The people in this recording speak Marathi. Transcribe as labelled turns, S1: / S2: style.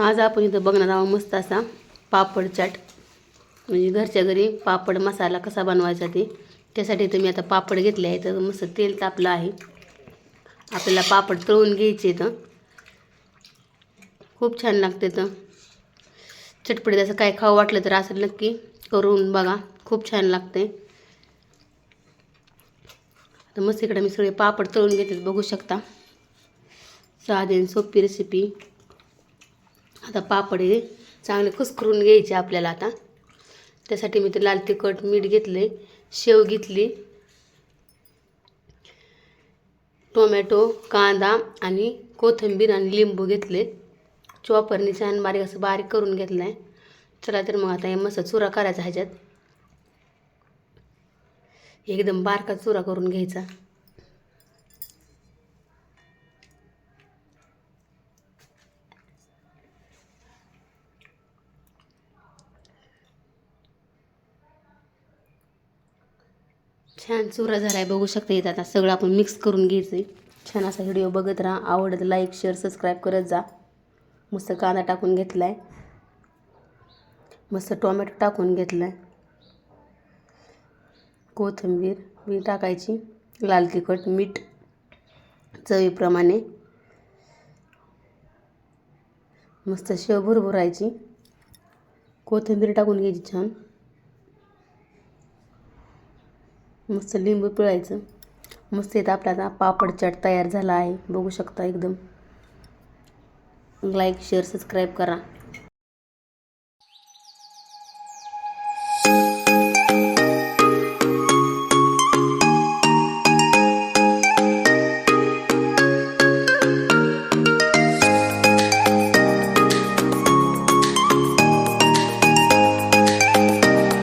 S1: आज आपण इथं बघणार आहोत मस्त असा पापड चाट, म्हणजे घरच्या घरी पापड मसाला कसा बनवायचा ते. त्यासाठी तुम्ही आता पापड घेतले आहे, तर मस्त तेल तापलं आहे. आपल्याला पापड तळून घ्यायचे. तर खूप छान लागते. तर चटपटीत असं काय खावं वाटलं तर असं नक्की करून बघा, खूप छान लागते. तर मस्त इकडे मी सगळे पापड तळून घेते, बघू शकता. साधी आणि सोपी रेसिपी. आता पापड हे चांगले कुस्करून घ्यायचे आपल्याला. आता त्यासाठी मी ते लाल तिखट, मीठ घेतले, शेव घेतली, टोमॅटो, कांदा आणि कोथिंबीर आणि लिंबू घेतले. चॉपरनी छान बारीक असं बारीक करून घेतलं आहे. चला तर मग आता हे मस्त चुरा करायचा. ह्याच्यात एकदम बारका चुरा करून घ्यायचा. छान चुरा झाला आहे, बघू शकता. येत आता सगळं आपण मिक्स करून घ्यायचं आहे. छान असा व्हिडिओ बघत राहा. आवडतं लाईक, शेअर, सबस्क्राईब करत जा. मस्त कांदा टाकून घेतला आहे, मस्त टोमॅटो टाकून घेतला आहे, कोथिंबीर बी टाकायची, लाल तिखट, मीठ चवीप्रमाणे, मस्त शेव भुरभुरायची, कोथिंबीर टाकून घ्यायची छान, मस्त लिंबू पिळायचं. मस्त इथं आपला पापड चाट तयार झाला आहे, बघू शकता. एकदम लाईक, शेअर, सबस्क्राईब करा.